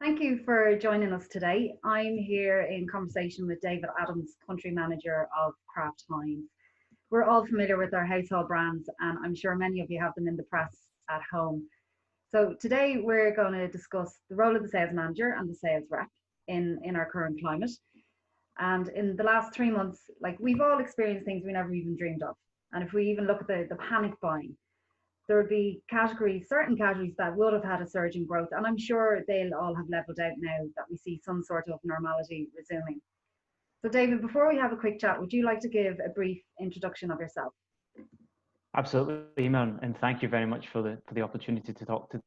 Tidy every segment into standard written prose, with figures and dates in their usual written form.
Thank you for joining us today. I'm here in conversation with David Adams, Country Manager of Kraft Heinz. We're all familiar with our household brands, and I'm sure many of you have them in the press at home. So today we're going to discuss the role of the sales manager and the sales rep in our current climate. And in the last 3 months, like we've all experienced things we never even dreamed of. And if we even look at the panic buying, there would be categories, certain categories that would have had a surge in growth. And I'm sure they'll all have leveled out now that we see some sort of normality resuming. So David, before we have a quick chat, would you like to give a brief introduction of yourself? Absolutely, Emer, and thank you very much for the opportunity to talk to.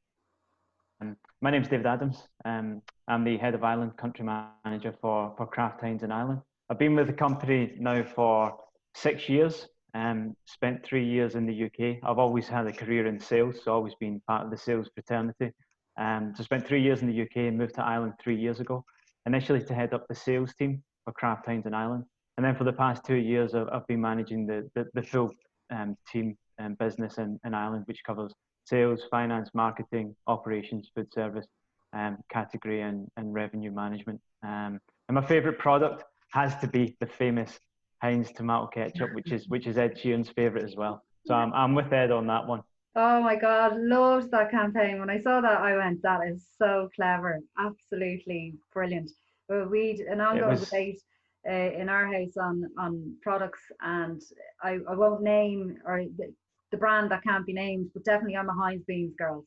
My name is David Adams. I'm the head of Ireland country manager for Kraft Heinz in Ireland. I've been with the company now for 6 years. Spent 3 years in the UK. I've always had a career in sales, so always been part of the sales fraternity. So spent 3 years in the UK and moved to Ireland 3 years ago, initially to head up the sales team for Kraft Heinz in Ireland. And then for the past 2 years, I've been managing the full team and business in Ireland, which covers sales, finance, marketing, operations, food service, category and revenue management. And my favourite product has to be the famous Heinz tomato ketchup, which is Ed Sheeran's favourite as well. So I'm with Ed on that one. Oh my God, loved that campaign. When I saw that, I went, that is so clever. Absolutely brilliant. We'd an ongoing debate in our house on products, and I won't name or the brand that can't be named, but definitely I'm a Heinz Beans girl.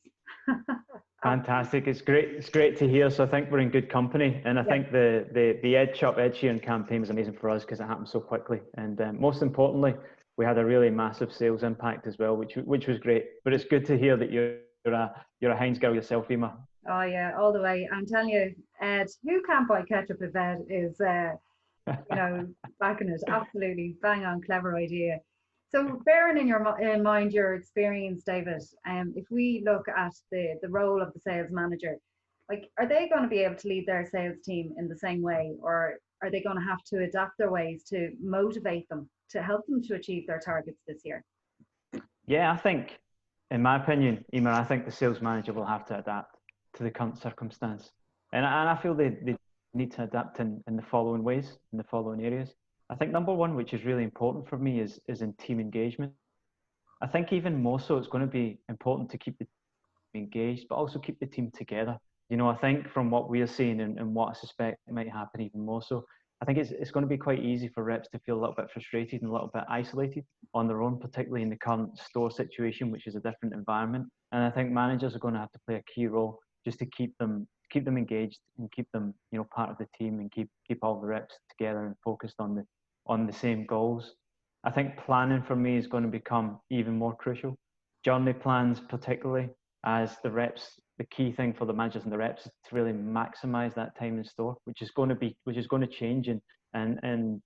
Fantastic. It's great to hear. So I think we're in good company, and I think the Ed Sheeran campaign was amazing for us because it happened so quickly, and most importantly, we had a really massive sales impact as well, which was great. But it's good to hear that you're a Heinz girl yourself, Emer. Oh yeah, all the way. I'm telling you, Ed, who can't buy ketchup if Ed is backing it? Absolutely bang on, clever idea. So bearing in mind your experience, David, if we look at the role of the sales manager, like, are they going to be able to lead their sales team in the same way, or are they going to have to adapt their ways to motivate them, to help them to achieve their targets this year? Yeah, I think, in my opinion, Emer, I think the sales manager will have to adapt to the current circumstance. And I feel they need to adapt in the following ways, in the following areas. I think number one, which is really important for me, is in team engagement. I think even more so, it's going to be important to keep the team engaged, but also keep the team together. You know, I think from what we're seeing and what I suspect might happen even more so, I think it's going to be quite easy for reps to feel a little bit frustrated and a little bit isolated on their own, particularly in the current store situation, which is a different environment. And I think managers are going to have to play a key role just to keep them engaged and keep them, part of the team, and keep all the reps together and focused on the same goals. I think planning for me is going to become even more crucial. Journey plans, particularly, as the key thing for the managers and the reps is to really maximize that time in store, which is going to change, and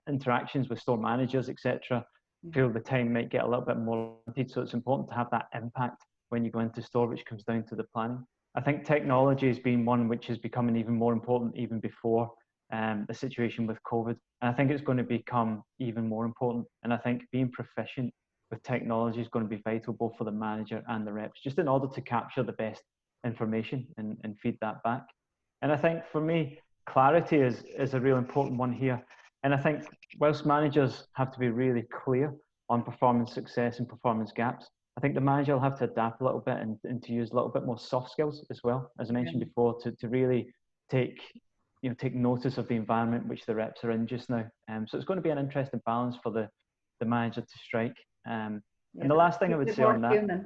interactions with store managers, etc. Feel the time might get a little bit more limited, so it's important to have that impact when you go into store, which comes down to the planning. I think technology has been one which is becoming even more important even before the situation with COVID. And I think it's going to become even more important. And I think being proficient with technology is going to be vital both for the manager and the reps, just in order to capture the best information and feed that back. And I think for me, clarity is a real important one here. And I think whilst managers have to be really clear on performance success and performance gaps, I think the manager will have to adapt a little bit and to use a little bit more soft skills as well, as I mentioned before, to really take notice of the environment which the reps are in just now. So it's going to be an interesting balance for the manager to strike. And the last thing I would say on that,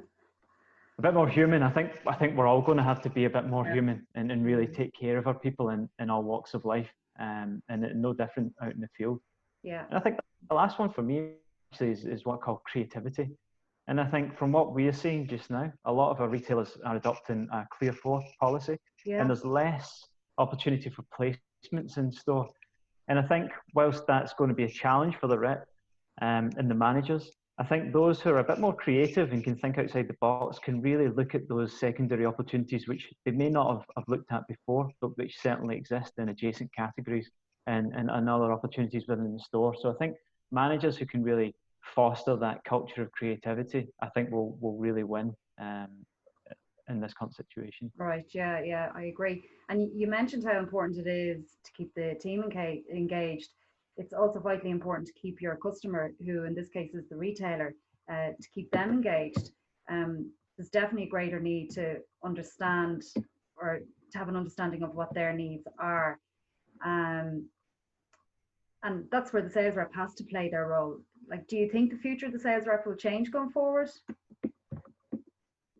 a bit more human. I think we're all going to have to be a bit more human and really take care of our people in all walks of life, and no different out in the field. Yeah. And I think the last one for me actually is what I call creativity. And I think from what we're seeing just now, a lot of our retailers are adopting a clear floor policy, and there's less opportunity for placements in store. And I think whilst that's going to be a challenge for the rep and the managers, I think those who are a bit more creative and can think outside the box can really look at those secondary opportunities which they may not have looked at before, but which certainly exist in adjacent categories and other opportunities within the store. So I think managers who can really foster that culture of creativity, I think will really win in this current situation. Right. Yeah, I agree. And you mentioned how important it is to keep the team engaged. It's also vitally important to keep your customer, who in this case is the retailer, to keep them engaged. There's definitely a greater need to understand, or to have an understanding of what their needs are. And that's where the sales rep has to play their role. Like, do you think the future of the sales rep will change going forward?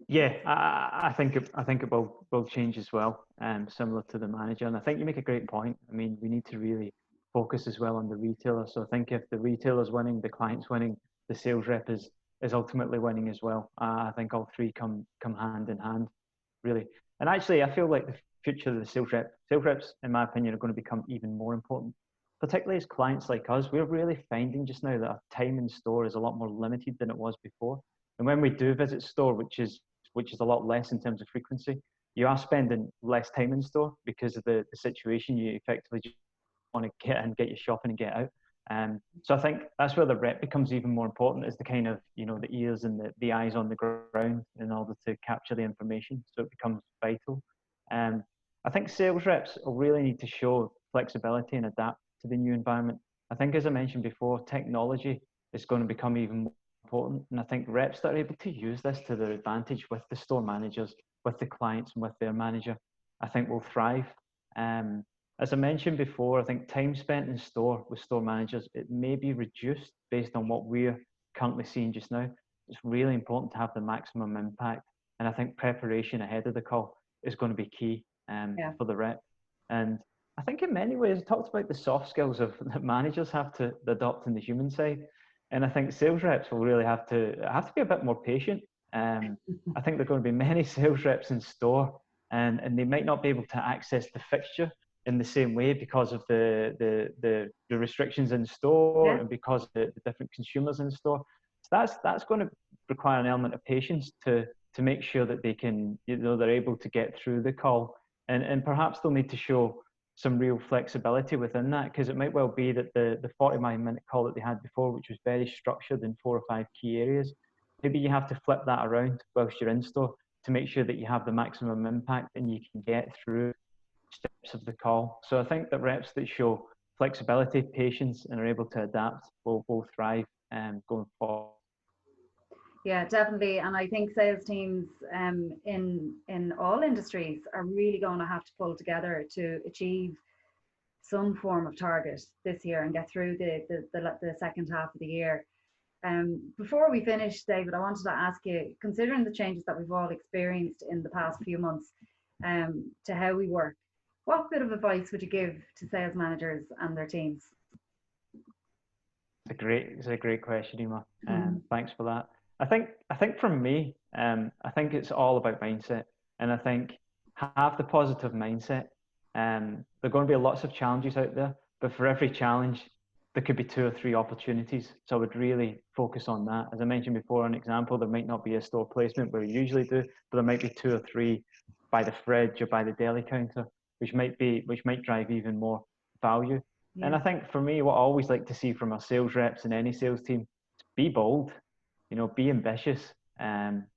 Yeah, I think it will change as well, similar to the manager. And I think you make a great point. I mean, we need to really focus as well on the retailer. So I think if the retailer's winning, the client's winning, the sales rep is ultimately winning as well. I think all three come hand in hand, really. And actually, I feel like the future of the sales reps, in my opinion, are going to become even more important, particularly as clients like us. We're really finding just now that our time in store is a lot more limited than it was before. And when we do visit store, which is a lot less in terms of frequency, you are spending less time in store because of the situation. You effectively just want to get in, get your shopping and get out. So I think that's where the rep becomes even more important, is the kind of, the ears and the eyes on the ground in order to capture the information. So it becomes vital. I think sales reps will really need to show flexibility and adapt to the new environment. I think, as I mentioned before, technology is going to become even more important. And I think reps that are able to use this to their advantage with the store managers, with the clients and with their manager, I think will thrive. As I mentioned before, I think time spent in store with store managers, it may be reduced based on what we're currently seeing just now. It's really important to have the maximum impact. And I think preparation ahead of the call is going to be key for the rep. And I think in many ways, I talked about the soft skills that managers have to adopt in the human side. And I think sales reps will really have to be a bit more patient. I think there are going to be many sales reps in store, and they might not be able to access the fixture in the same way because of the restrictions in store and because of the different consumers in store. So that's going to require an element of patience to make sure that they can, they're able to get through the call, and perhaps they'll need to show some real flexibility within that, because it might well be that the 45-minute call that they had before, which was very structured in 4 or 5 key areas, maybe you have to flip that around whilst you're in store to make sure that you have the maximum impact and you can get through steps of the call. So I think that reps that show flexibility, patience, and are able to adapt will thrive going forward. Yeah, definitely. And I think sales teams in all industries are really going to have to pull together to achieve some form of target this year and get through the second half of the year. Before we finish, David, I wanted to ask you, considering the changes that we've all experienced in the past few months to how we work, what bit of advice would you give to sales managers and their teams? It's a great question, Emer. Thanks for that. I think from me, I think it's all about mindset, and I think have the positive mindset. There are going to be lots of challenges out there, but for every challenge, there could be 2 or 3 opportunities. So I would really focus on that. As I mentioned before, an example, there might not be a store placement where we usually do, but there might be 2 or 3 by the fridge or by the deli counter, which might drive even more value. Yeah. And I think for me, what I always like to see from our sales reps and any sales team is be bold, be ambitious,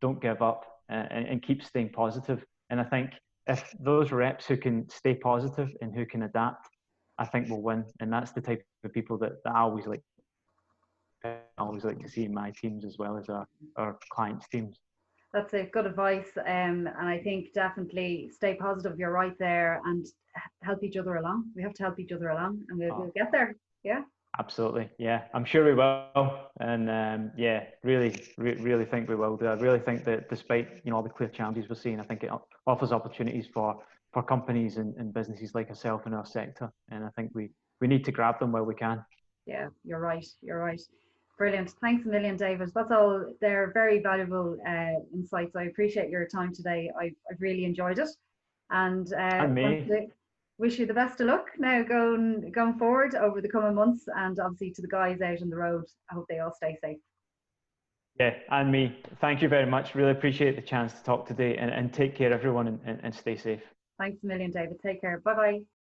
don't give up, and keep staying positive. And I think if those reps who can stay positive and who can adapt, I think will win. And that's the type of people that I always like to see in my teams as well as our clients' teams. That's a good advice, and I think definitely stay positive. You're right there, and help each other along. We have to help each other along, and we'll get there. Yeah. Absolutely. Yeah, I'm sure we will. And really think we will do. I really think that despite all the clear challenges we're seeing, I think it offers opportunities for companies and businesses like ourselves in our sector. And I think we need to grab them where we can. Yeah, you're right. Brilliant. Thanks a million, David. That's all. They're very valuable insights. I appreciate your time today. I've really enjoyed it. And wish you the best of luck now going forward over the coming months, and obviously to the guys out on the road, I hope they all stay safe. Yeah, and me. Thank you very much. Really appreciate the chance to talk today, and take care everyone, and stay safe. Thanks a million, David. Take care. Bye-bye.